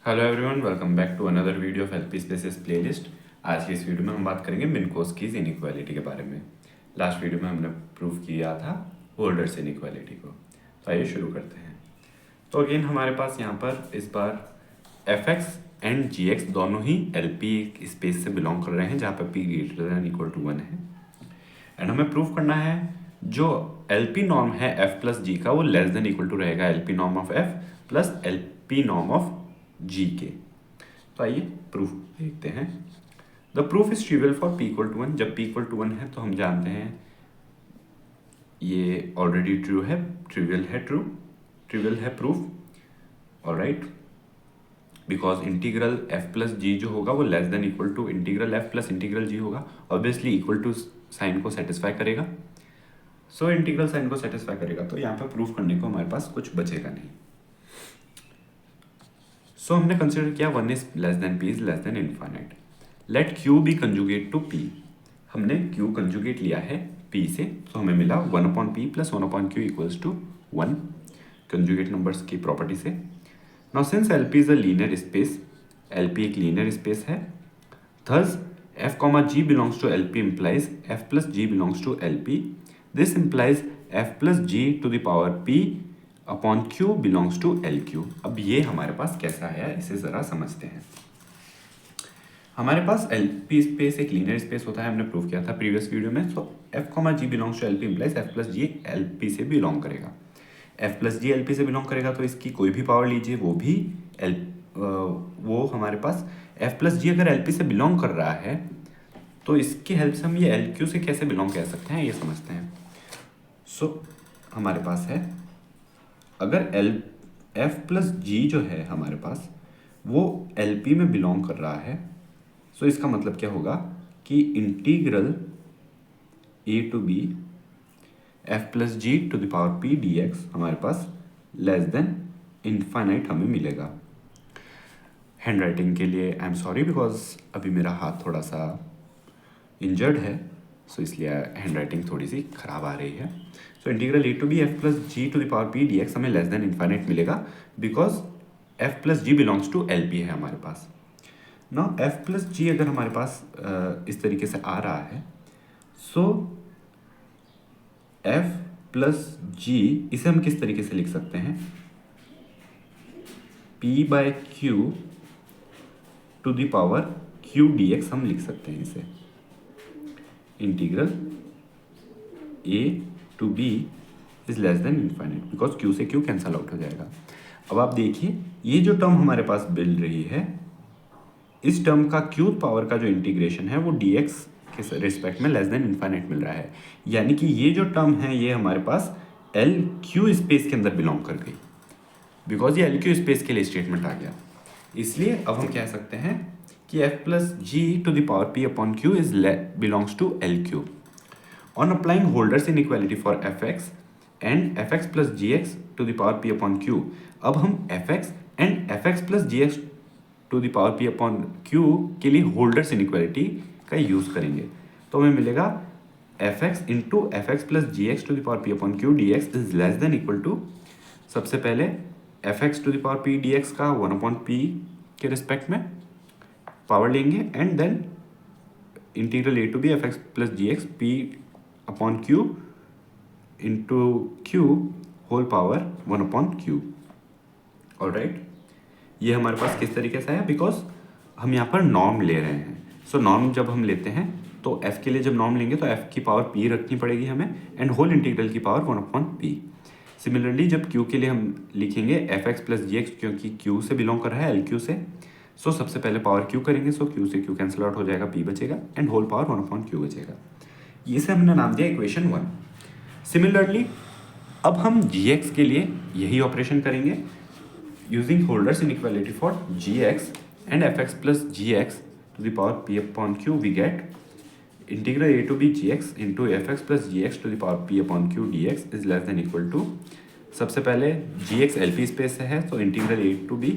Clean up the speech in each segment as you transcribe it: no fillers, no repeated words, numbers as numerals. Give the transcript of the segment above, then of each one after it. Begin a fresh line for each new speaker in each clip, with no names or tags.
Hello everyone, welcome back to another video of LP spaces playlist. आज की इस video में हम बात करेंगे मिन्कोस्कीज इनइक्वालिटी के बारे में। लास्ट वीडियो में हमने प्रूव किया था होल्डर्स इनइक्वालिटी को। तो आइए शुरू करते हैं। तो अगेन हमारे पास यहाँ पर इस बार F X and G X दोनों ही एल पी स्पेस से बिलोंग कर रहे हैं, जहाँ पर P greater than equal to 1 है। एंड हमें प्रूव करना है जो एल पी नॉर्म है एफ प्लस जी का, वो लेस देन इक्वल टू रहेगा L P norm of F plus L P norm of G के। तो आइए प्रूफ देखते हैं। The proof is trivial for P equal to 1। जब पी इक्वल टू 1 है तो हम जानते हैं ये ऑलरेडी ट्रू है, ट्रिवियल है proof. Alright, because integral F plus G जो होगा वो less than equal to integral F plus integral G होगा। ऑब्वियसली इक्वल टू साइन को सेटिस्फाई करेगा, सो इंटीग्रल साइन को सेटिस्फाई करेगा। तो यहाँ पर प्रूफ करने को हमारे पास कुछ बचेगा नहीं। सो हमने कंसिडर किया 1 is less than p is less than infinite. Let q be conjugate to p। हमने q कंजुगेट लिया है p से, तो हमें मिला 1/p plus 1/q equals to 1 conjugate numbers की प्रॉपर्टी से। Now since LP is a linear space, LP एक लीनियर स्पेस है, thus f comma g belongs to LP implies f plus g belongs to LP. This implies f plus g to the power p upon q belongs to L Q. अब ये हमारे पास कैसा है इसे ज़रा समझते हैं। हमारे पास एल पी स्पेस एक लीनियर स्पेस होता है, हमने प्रूव किया था प्रीवियस वीडियो में। So F comma G belongs to L P implies F plus G L P से बिलोंग करेगा। F plus G L P से बिलोंग करेगा तो इसकी कोई भी पावर लीजिए वो भी वो हमारे पास एफ प्लस जी अगर एल पी से बिलोंग कर रहा है तो इसकी हेल्प से हम ये एल क्यू से कैसे बिलोंग कह सकते हैं ये समझते हैं। सो हमारे पास है, अगर एल एफ प्लस जी जो है हमारे पास वो एल पी में बिलोंग कर रहा है, सो इसका मतलब क्या होगा कि integral A to B F plus G to the power P D X हमारे पास लेस देन इनफाइनाइट हमें मिलेगा। हैंड राइटिंग के लिए आई एम सॉरी, बिकॉज अभी मेरा हाथ थोड़ा सा इंजर्ड है, सो इसलिए हैंड राइटिंग थोड़ी सी खराब आ रही है। So integral A to B F plus G to the power P D X हमें लेस देन इनफाइनाइट मिलेगा, because F plus G belongs to L P है हमारे पास। नाउ एफ प्लस जी अगर हमारे पास इस तरीके से आ रहा है, सो एफ प्लस जी इसे हम किस तरीके से लिख सकते हैं, P by Q to the power Q D X हम लिख सकते हैं इसे। Integral A to B is less than infinite, because Q से क्यू कैंसल आउट हो जाएगा। अब आप देखिए ये जो टर्म हमारे पास मिल रही है, इस टर्म का क्यू पावर का जो इंटीग्रेशन है वो डी एक्स के रिस्पेक्ट में लेस देन इनफाइनाइट मिल रहा है। यानी कि ये जो टर्म है ये हमारे पास एल क्यू स्पेस के अंदर बिलोंग कर गई, बिकॉज ये एल क्यू स्पेस के लिए स्टेटमेंट आ गया। इसलिए अब हम कह सकते हैं कि F plus G to the power P upon Q is belongs to L Q. On applying Holder's inequality for fx and fx plus gx to the power p upon q, अब हम fx and fx plus gx to the power p upon q के लिए Holder's inequality का use करेंगे। तो हमें मिलेगा fx into F X plus G X to the power p upon q dx is less than equal to, सबसे पहले fx to the power p dx का 1/p के रिस्पेक्ट में पावर लेंगे and then integral A to B F X plus G X P upon Q into Q whole power 1/q। Alright, ये हमारे पास किस तरीके से है, बिकॉज हम यहाँ पर नॉर्म ले रहे हैं। सो नॉर्म जब हम लेते हैं तो f के लिए जब नॉर्म लेंगे तो f की पावर p रखनी पड़ेगी हमें एंड होल इंटीग्रल की पावर 1/p। सिमिलरली जब q के लिए हम लिखेंगे F X plus G x, क्योंकि q से बिलोंग कर रहा है एल क्यू से, सो सबसे पहले पावर q करेंगे, सो q से q कैंसिल आउट हो जाएगा, p बचेगा एंड होल पावर 1/q बचेगा। इसे हमने नाम दिया इक्वेशन 1। सिमिलरली अब हम gx के लिए यही ऑपरेशन करेंगे using Holder's inequality for gx and fx plus gx to the power p upon q we get integral a to b gx into fx plus gx to the power p upon q dx is less than equal to, सबसे पहले gx LP space से है तो इंटीग्रल a to b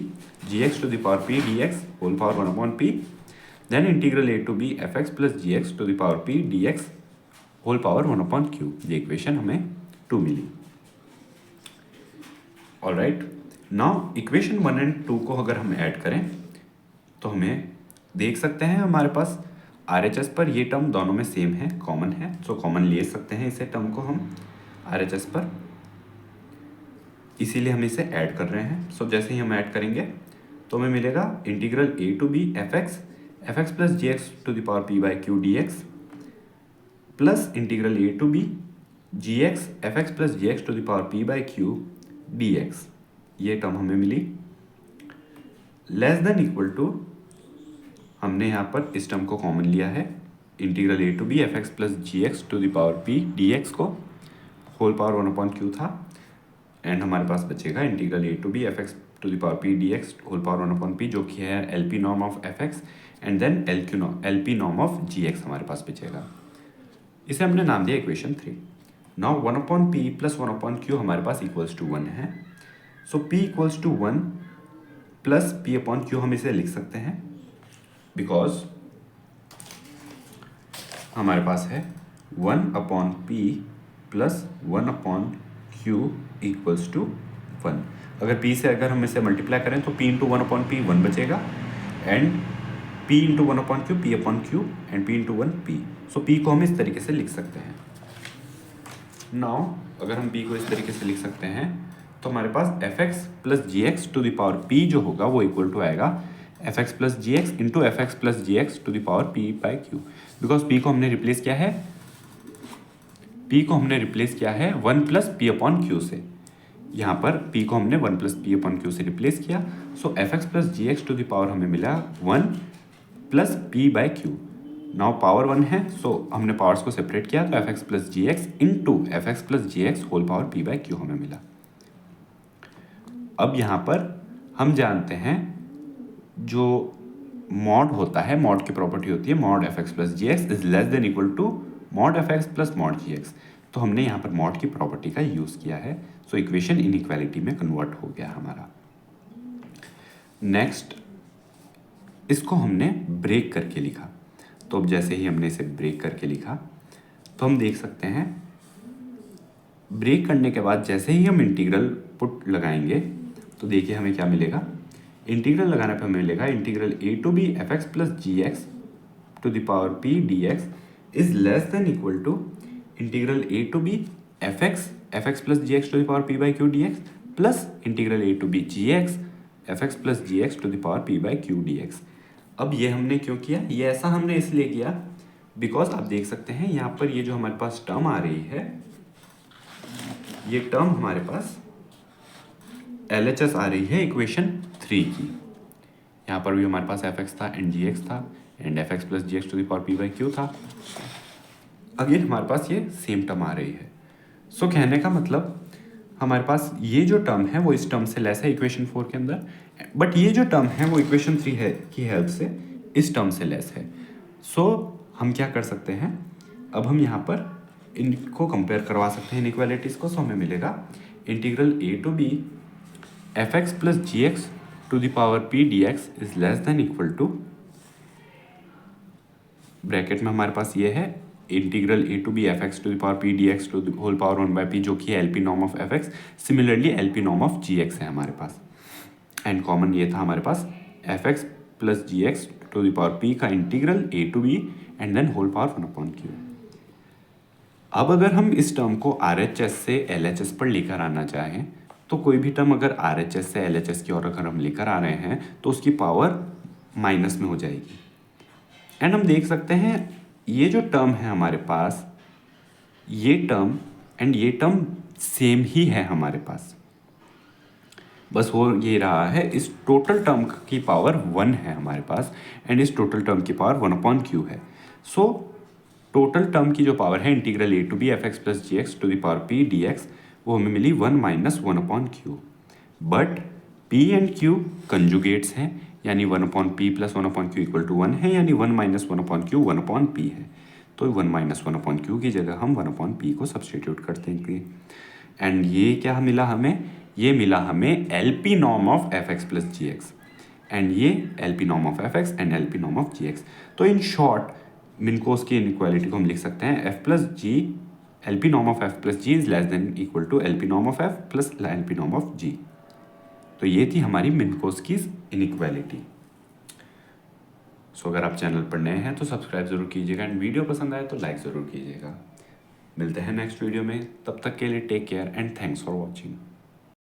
gx to the power p dx whole power 1/p, then integral a to b fx plus gx to the power p dx whole power 1/q। ये equation हमें 2 मिली। Alright, now equation 1 and 2 को अगर हम add करें तो हमें देख सकते हैं हमारे पास RHS पर ये टर्म दोनों में सेम है, कॉमन है, सो कॉमन ले सकते हैं इसे टर्म को हम RHS पर, इसीलिए हम इसे ऐड कर रहे हैं। सो जैसे ही हम ऐड करेंगे तो हमें मिलेगा integral a to b fx plus gx to the power p by Q dx plus integral a to b gx fx plus gx to the power p by Q dx, ये term हमें मिली। Less than equal to, हमने यहाँ पर इस term को common लिया है, integral a to b fx plus gx to the power p dx को होल पावर 1/q था, एंड हमारे पास बचेगा integral a to b fx to the power p dx whole power 1/p, जो कि है LP norm of fx and then LP norm of gx हमारे पास बचेगा। इसे हमने नाम दिया equation 3। Now 1/p plus 1/q हमारे पास इक्वल्स टू 1 है, so p equals to 1 plus p/q हम इसे लिख सकते हैं, बिकॉज हमारे पास है 1/p plus 1/q equals to 1। अगर p से अगर हम इसे मल्टीप्लाई करें तो p इंटू 1/p 1 बचेगा, and p into 1/q p/q and p into 1 p। So p को हम इस तरीके से लिख सकते हैं। नाउ अगर हम p को इस तरीके से लिख सकते हैं तो हमारे पास fx plus gx to the power p जो होगा वो इक्वल टू आएगा fx plus gx into fx plus gx to the power p by q, because p को हमने रिप्लेस किया है, p को हमने रिप्लेस किया है 1 प्लस p/q से। यहाँ पर p को हमने 1 प्लस p/q से रिप्लेस किया, so fx plus gx to the power हमें मिला 1 plus p by q। Now power 1 है, सो हमने पावर्स को सेपरेट किया तो fx plus gx into fx plus gx whole power p by q हमें मिला। अब यहाँ पर हम जानते हैं जो मॉड होता है, मॉड की प्रॉपर्टी होती है mod fx plus gx is less than equal to mod fx plus mod gx, तो हमने यहाँ पर मॉड की प्रॉपर्टी का यूज़ किया है, सो इक्वेशन इनइक्वालिटी में कन्वर्ट हो गया हमारा। नेक्स्ट, इसको हमने ब्रेक करके लिखा, तो अब जैसे ही हमने इसे ब्रेक करके लिखा तो हम देख सकते हैं ब्रेक करने के बाद जैसे ही हम इंटीग्रल पुट लगाएंगे तो देखिए हमें क्या मिलेगा। इंटीग्रल लगाने पर हमें मिलेगा integral a to b fx plus gx to the power p dx is less than equal to integral a to b fx plus gx to the power p by q dx plus integral a to b gx fx plus gx to the power p by q dx। अब ये हमने क्यों किया, ये ऐसा हमने इसलिए किया बिकॉज आप देख सकते हैं यहाँ पर ये जो हमारे पास टर्म आ रही है, ये टर्म हमारे पास LHS आ रही है इक्वेशन 3 की। यहाँ पर भी हमारे पास fx था एंड gx था and fx plus gx to the power p by q था। अगेन हमारे पास ये सेम टर्म आ रही है, सो कहने का मतलब हमारे पास ये जो टर्म है वो इस टर्म से लेस है इक्वेशन 4 के अंदर, बट ये जो टर्म है वो इक्वेशन 3 है की हेल्प से इस टर्म से लेस है। सो हम क्या कर सकते हैं, अब हम यहाँ पर इनको कंपेयर करवा सकते हैं इनइक्वालिटीज़ को। सो हमें मिलेगा integral a to b fx plus gx to the power p dx is less than equal to, bracket में हमारे पास ये है integral a to b fx to the power p dx to the whole power 1 by p, जो कि है LP norm of fx, similarly LP norm of gx है हमारे पास, एंड कॉमन ये था हमारे पास fx plus gx to the power p का integral a to b and then whole power 1/q। अब अगर हम इस टर्म को RHS से LHS पर लेकर आना चाहें तो कोई भी टर्म अगर RHS से LHS की ओर अगर हम लेकर आ रहे हैं तो उसकी पावर माइनस में हो जाएगी, एंड हम देख सकते हैं ये जो टर्म है हमारे पास, ये टर्म एंड ये टर्म सेम ही है हमारे पास, बस हो ये रहा है इस टोटल टर्म की पावर 1 है हमारे पास एंड इस टोटल टर्म की पावर 1/q है। सो टोटल टर्म की जो पावर है integral a to b fx plus gx to the power p dx वो हमें मिली 1 minus 1/q, but p and q conjugates हैं, यानी 1/p plus 1/q equal to 1 है, यानी 1 माइनस 1/q 1/p है, तो 1 माइनस 1/q की जगह हम 1/p को सब्सटीट्यूट कर देंगे, एंड ये क्या मिला हमें, ये मिला हमें LP norm of fx plus gx, and ये LP norm of fx and LP norm of gx। तो इन शॉर्ट मिनकोस की इनइक्वालिटी को हम लिख सकते हैं f plus g LP norm of f plus g is less than equal to LP norm of f plus LP norm of g। तो ये थी हमारी मिन्कोस्कीज इनइक्वालिटी। सो अगर आप चैनल पर नए हैं तो सब्सक्राइब ज़रूर कीजिएगा एंड वीडियो पसंद आए तो लाइक ज़रूर कीजिएगा। मिलते हैं नेक्स्ट वीडियो में, तब तक के लिए take care and thanks for watching.